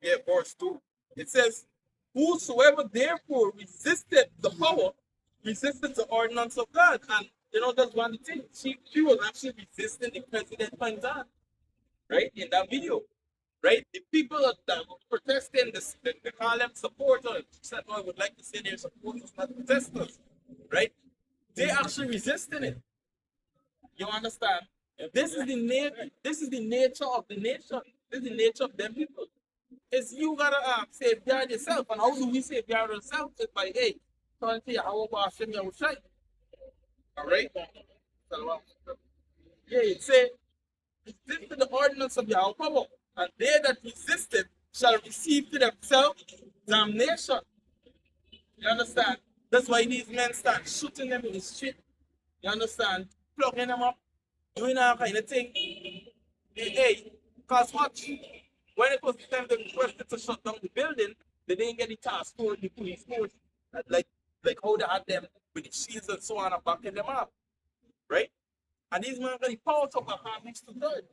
Yeah, verse 2. It says, whosoever therefore resisted the power, resisted the ordinance of God. And that's one thing. She was actually resisting the president Panzan, right? In that video. Right? The people that were protesting, they call them supporters. I would like to say they're supporters, not protesters. Right? They actually resisting it. You understand? This is the nature of the nation. This is the nature of them people. Is you gotta safeguard yourself. And how do we safeguard ourselves? Is by trying to how about Hashem Yahushai. Alright? Yeah, it say resist the ordinance of Yahweh, and they that resisted shall receive to themselves damnation. You understand? That's why these men start shooting them in the street. You understand? Plugging them up, doing all kind of thing. Because what? When it was the time they requested to shut down the building, they didn't get the task force, the police force, like how they had them with the shields and so on and backing them up. Right? And these men got the power to have next to God.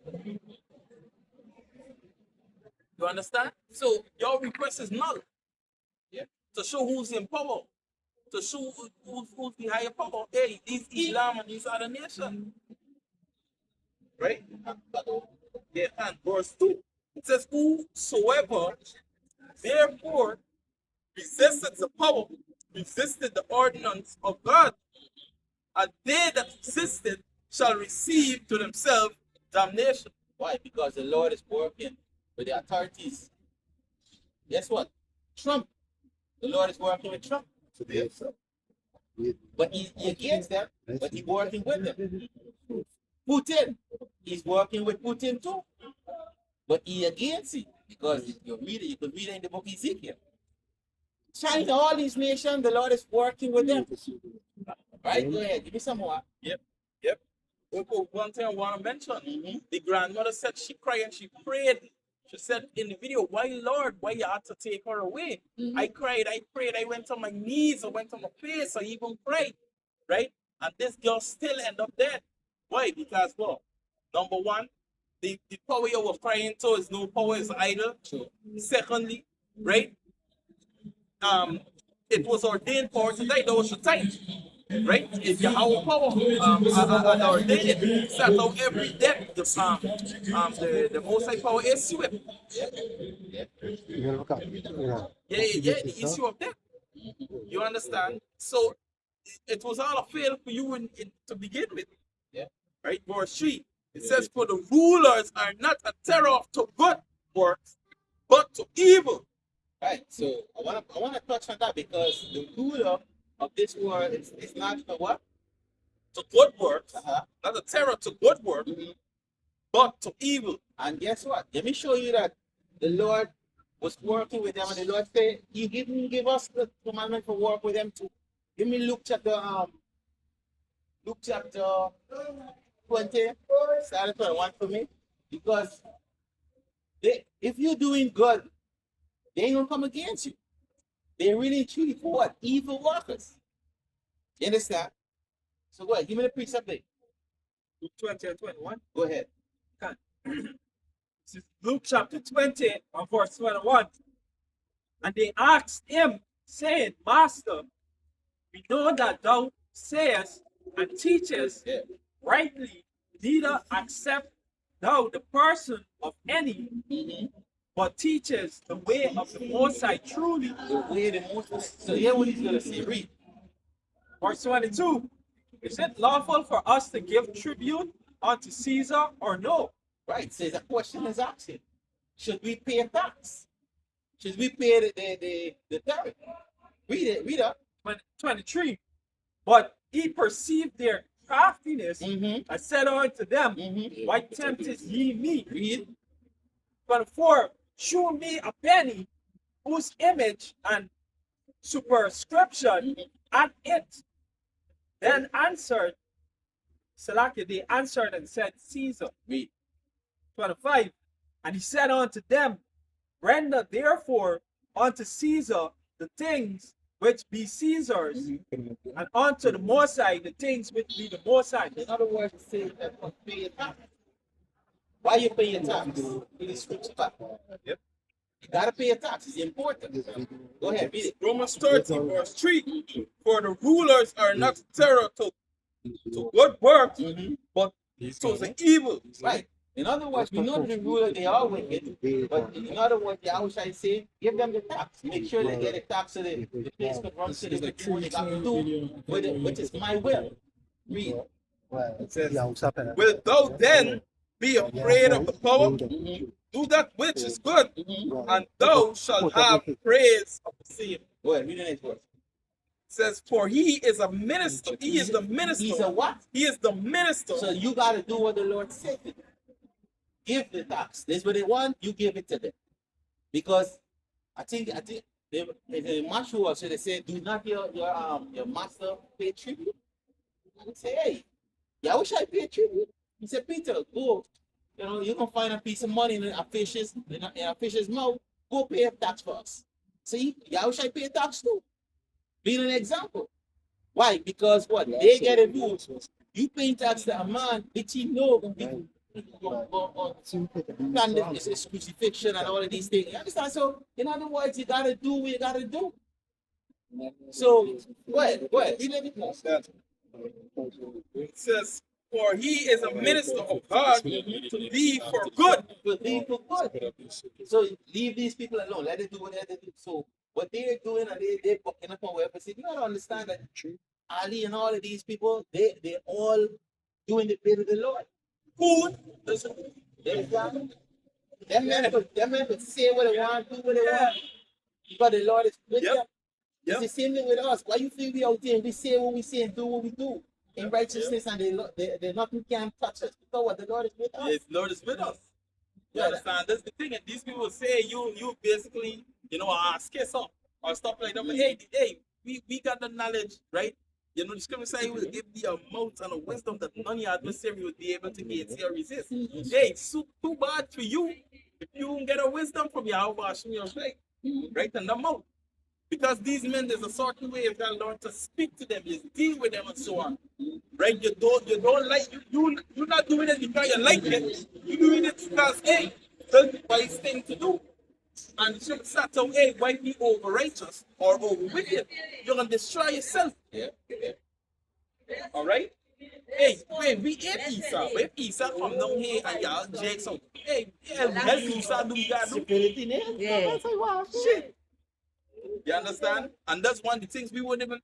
You understand? So your request is null. Yeah. To show who's in power. To show who's the higher power. Hey, these Islam and these other nations. Right? Yeah, and verse 2. It says, whosoever therefore resisted the power, resisted the ordinance of God, and they that resisted shall receive to themselves damnation. Why? Because the Lord is working with the authorities. Guess what? Trump. The Lord is working with Trump. Yeah. But he against them, but he's working with them. Putin, he's working with Putin too. But he against it. Because you could read it in the book Ezekiel. China, all these nations, the Lord is working with them. Right? Go ahead, give me some more. Yep. One thing I want to mention, the grandmother said she cried and she prayed. She said in the video, why Lord, why you had to take her away? I cried, I prayed, I went on my knees, I went on my face, I even prayed, right? And this girl still ended up dead. Why? Because, well, number one, the power you were crying to is no power, is idle. Sure. Secondly, right? It was ordained for her to die, that was the time. Right? If Yahweh power ordained it, set out every death, the most high power is swept. Yeah, the issue of death. You understand? So it was all a fail for you to begin with. Yeah. Right? Verse 3. It says, for the rulers are not a terror to good works, but to evil. Right. So I wanna touch on that because the ruler of this world is not the what? To good works, not a terror to good work, but to evil. And guess what? Let me show you that the Lord was working with them, and the Lord said, "You give us the commandment to work with them too." Give me Luke chapter 20, start 21 for me, because if you're doing good, they ain't gonna come against you. They really truly for what? Evil workers. You understand? So go ahead, give me the precept there. Luke 20 and 21. Go ahead. This is Luke chapter 20 and verse 21. And they asked him, saying, Master, we know that thou sayest and teachest rightly, neither accept thou the person of any, but teaches the way of the Most High truly. The way of the Most High. So here what he's going to say, read. Verse 22. Is it lawful for us to give tribute unto Caesar or no? Right, so the question is asking, should we pay a tax? Should we pay the tariff? Read up. 23. But he perceived their craftiness and said unto them, why temptest ye me? Read. 24. Shew me a penny whose image and superscription at it. Then answered, Salaki, they answered and said, Caesar. Read. 25. And he said unto them, render therefore unto Caesar the things which be Caesar's, and unto the Most High the things which be the Most High. In other words, it says that you pay your tax. Why you pay your tax? In the scripture. Yep. You gotta pay a tax. It's important. Go ahead, read it. Romans 30, verse 3. For the rulers are not terror to good works, but to the evil. Right. In other words, we know the ruler, they are wicked, but in other words, they always try to say, give them the tax. Make sure they get a tax so the place could run to the do what they got to do, which is my will. Read. It says, wilt thou then be afraid of the power? Do that which is good, and thou shalt have praise of the same. Go ahead, read the next verse. It says, for he is a minister. He is the minister. He's a what? He is the minister. So you got to do what the Lord said to do. Give the tax. This is what they want. You give it to them, because I think they, in Marshall also they say, do not your master pay tribute. And they say, hey, yeah, I wish I pay tribute. He said, Peter, go. You know, you can find a piece of money in a fish's mouth. Go pay a tax for us. See, yeah, I wish I pay a tax too. Being an example. Why? Because what they get a rule. You pay tax to a man which he knows on this crucifixion and all of these things. You understand? So, in other words, you gotta do what you gotta do. So, go ahead. It says, for he is a minister of God to thee for good. To thee for good. So leave these people alone. Let them do what they do. So what they're doing and they're bucking up on whatever. See, you gotta understand that Ali and all of these people, they're all doing the will of the Lord. Good. Them men could say what they want, do what they want. But the Lord is with them. It's the same thing with us. Why you think we out there and we say what we say and do what we do in righteousness and they nothing can touch us? Because what the Lord is with us. Yes, Lord is with us. You understand? That's the thing. And these people say you basically, ask us up or stuff like that. But hey, we got the knowledge, right? You know, the scripture says he will give the amount and the wisdom that none of your adversary will be able to get or resist. Hey, it's too bad for you if you don't get a wisdom from Yahweh, right? And the mouth. Because these men, there's a certain way of God learn to speak to them, is deal with them and so on. Right? You don't like you're not doing it because you like it. You're doing it because hey, that's the wise thing to do. And you should start to hey, why be over righteous or over wicked? You're gonna destroy yourself. Yeah. Alright? Hey, we ate Esau. But if Esau come down here and y'all Jake so hey, help Esau do God. Yeah. Shit. You understand? And that's one of the things we wouldn't even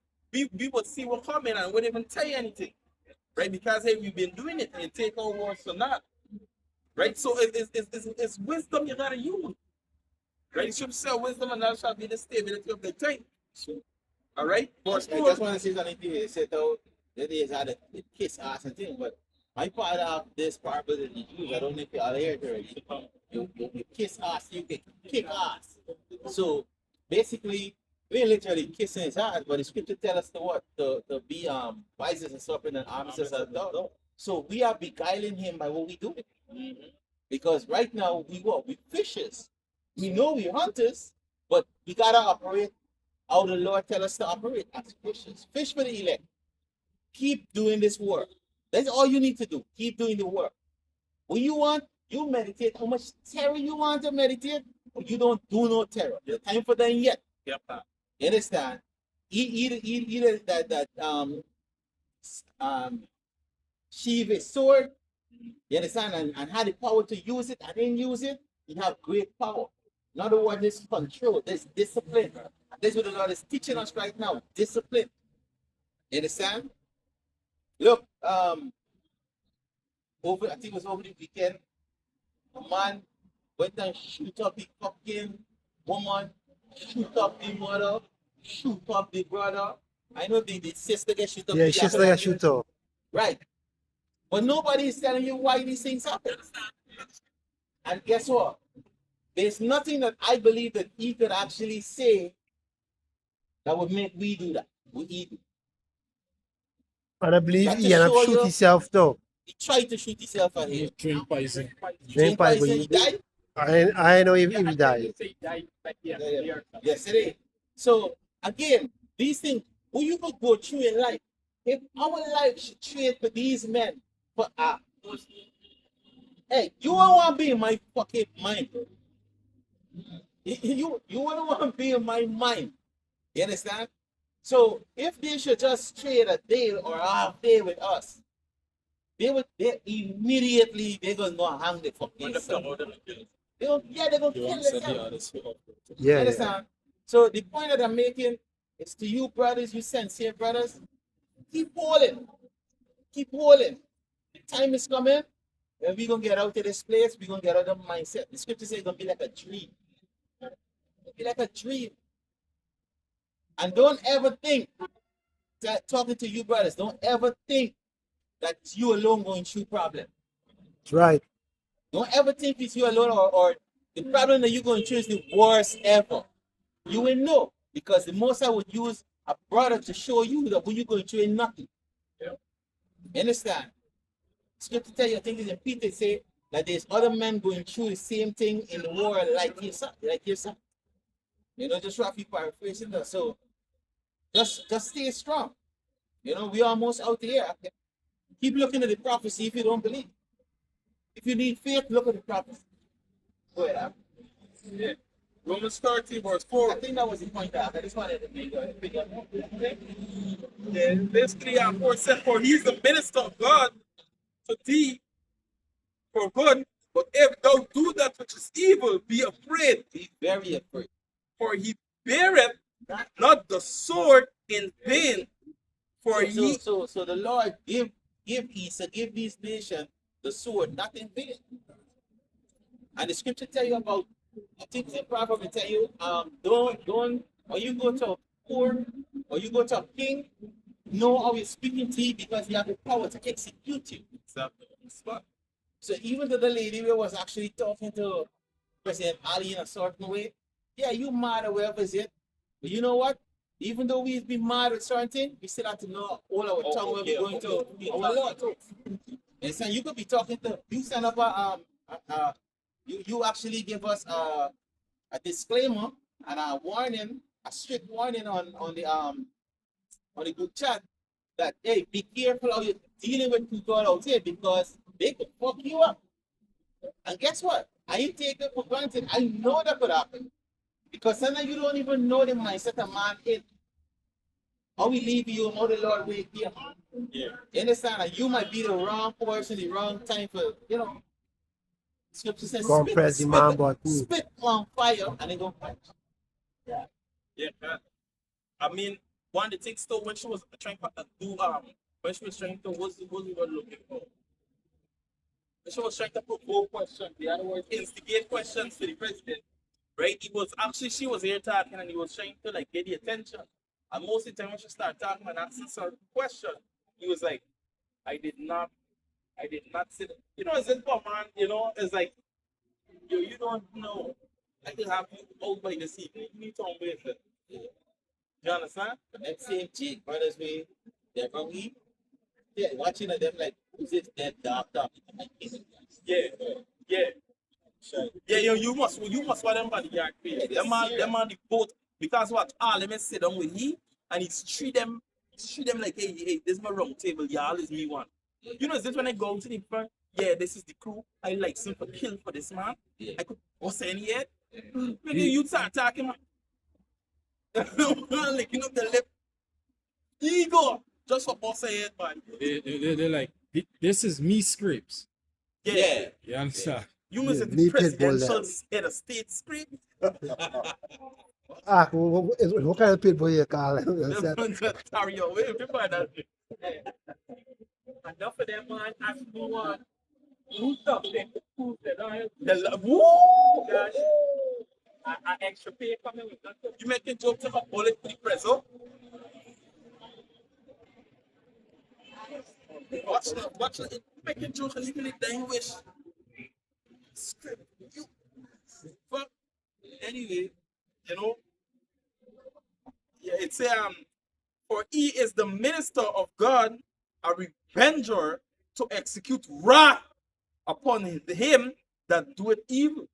we would see what coming and wouldn't even tell you anything. Right? Because hey, we've been doing it and take our words for not. Right? So it's wisdom you gotta use. Right? You should say wisdom and that shall be the stability of the time. Alright? I just want to say something to you. They said though that they had a kiss ass and thing, but my part of this parable that the Jews, I don't know if you all heard already. You kiss ass, you can kick ass. So basically, we're literally kissing his ass, but the scripture tells us to what? To be wise as a serpent and harmless as a dove. So we are beguiling him by what we do. Because right now we fishers. We know we're hunters, but we gotta operate how the Lord tell us to operate as fishers. Fish for the elect. Keep doing this work. That's all you need to do. Keep doing the work. When you want, you meditate. How much terror you want to meditate? You don't do no terror. The time for them yet. Yep. You understand? Either that sheathe a sword. You understand? And have the power to use it and then use it. You have great power. In other words, this control, this discipline. This is what the Lord is teaching us right now. Discipline. You understand? Look, I think it was over the weekend, a man went and shoot up the fucking woman, shoot up the mother, shoot up the brother. I know the sister gets shoot up. Yeah, sister gets shoot up. Right. But nobody is telling you why these things happen. And guess what? There's nothing that I believe that he could actually say that would make we do that. We eat it. And I believe he ended up shoot himself though. He tried to shoot himself out here. Drink poison. Drink poison, he died? I know if he died. Yes, it is. So again, these things, what you could go through in life, if our life should trade for these men, for hey, you don't want to be in my fucking mind, bro. You wouldn't want to be in my mind. You understand? So if they should just trade a day or a half day with us, they immediately they're gonna hang the fucking son. They're gonna kill themselves. You Yeah, yeah. understand? So the point that I'm making is to you brothers, you sincere brothers, keep holding. Keep holding. The time is coming when we're gonna get out of this place, we're gonna get out of the mindset. The scripture says it's gonna be like a dream. It'll be like a dream. And don't ever think that talking to you brothers, don't ever think that you alone going through problem. That's right. Don't ever think it's you alone or the problem that you're going through is the worst ever. You will know because the most I would use a brother to show you that when you're going through ain't nothing. Yeah. You understand? Scripture tell you, I think it's in Peter say that there's other men going through the same thing in the world like yourself. You know, just roughly paraphrasing that. So just stay strong. You know, we almost out here. Keep looking at the prophecy if you don't believe. If you need faith, look at the prophecy. Go ahead. Yeah. Romans 30, verse 4. I think that was the point that I just wanted to make a bigger point. Yeah, basically, our Lord said, for he is the minister of God to thee for good. But if thou do that which is evil, be afraid. Be very afraid. For he beareth not the sword in vain. For So the Lord give these nations the sword, not in vain. And the scripture tell you about, I think the proverb tell you, don't when you go to a poor or you go to a king, know how he's speaking to you because he have the power to execute you. Exactly. So even though the lady was actually talking to President Ali in a certain way, yeah, you mad or whatever is it. But you know what? Even though we've been mad at certain things, we still have to know all our tongue where we're going to our Lord. And so you could be talking to you send up you actually give us a disclaimer and a warning, a strict warning on the group chat that hey, be careful how you're dealing with people out here because they could fuck you up. And guess what? I ain't take it for granted. I know that could happen. Because sometimes you don't even know the mindset of man in. How we leave you, how the Lord wake you. Yeah. You understand? And you might be the wrong person, the wrong time for, you know. Scripture says spit on fire and it go catch. Yeah. Yeah. I mean, one of the things though when she was trying to do when she was trying to what's the word looking for? When she was trying to provoke questions, the other words instigate questions to the president, right? It was actually she was here talking and he was trying to like get the attention. And most of the time when she started talking and asking certain question, he was like, I did not sit. You know, it's this man, you know, it's like you don't know. I can have you out by this evening. You need to with it. You understand? But that same chick, brothers, they're from eat. Yeah, watching them like, who's this dead doctor? Yeah, yeah. Yeah, you must want them body yard pay. Yeah, them man the boat because what all them sit down with he and he treat them like hey, this is my round table, y'all is me one. You know, is this when I go to the front? Yeah, this is the crew. I like simple kill for this man. Yeah. I could what's any yet? Maybe you start talking man. Licking up the lip. Ego. Just for boss head, man. They're like, this is me scripts. Yeah. You understand? You must Yeah, have the need presidential pitbull head of state script. What kind of people you call it? Ontario, remember that? Enough of them, man. Ask me one. Who's up there to prove that I Woo! have an extra pay coming with that? You make a joke to my bullet to the press, oh? Watch it. Make a joke and even if they wish. Script. You. Fuck. Anyway, you know. Yeah, it's for he is the minister of God, a revenger to execute wrath upon him that doeth evil.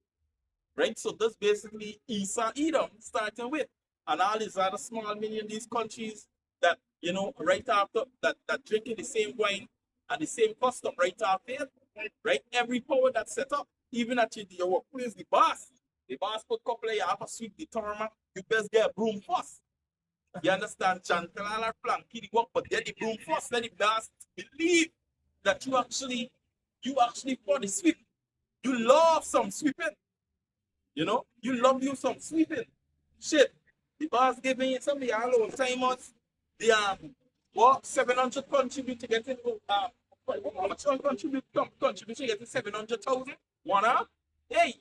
Right? So that's basically Esau Edom starting with. And all these other small minion these countries that, you know, right after that drinking the same wine and the same custom right after it. Right? Every power that's set up, even at your workplace, the boss, The boss put couple of you have a sweep the tarmac, you best get a broom first. You understand? Chantal and her plan, kill the work, but get the broom first. Let the boss believe that you actually for the sweep. You love some sweeping. You know? You love you some sweeping. Shit. The boss giving you some of your alone timers. The what 700 contribute to get into how much contribute to get to 700,000? One hour? Hey,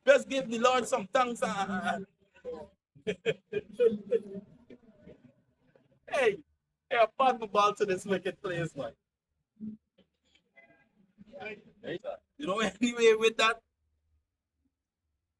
best give the Lord some thanks. Hey, hey, pass the ball to this wicked place, man. You know, anyway, with that,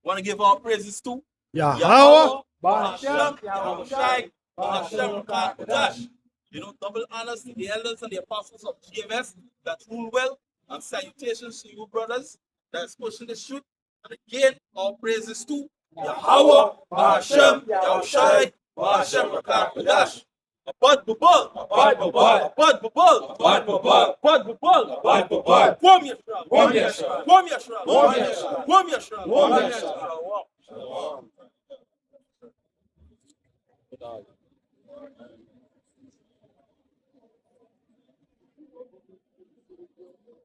want to give our praises to Yahweh, Bahashem, Yahushai, Bahashem, Kadash. You know, double honors to the elders and the apostles of GMS that rule well, and salutations to you, brothers, that's pushing the shoot. And again, all praises to Yahweh, Bahashem, Yahushai, Bahashem, Kadash. Abad Babal, Abad Babal, Abad Babal, Abad Babal, Abad Babal, Abad Babal, Wam Yashra, Wam Yashra, Wam Yashra, Wam Yashra, Wam Yashra, Wam Yashra.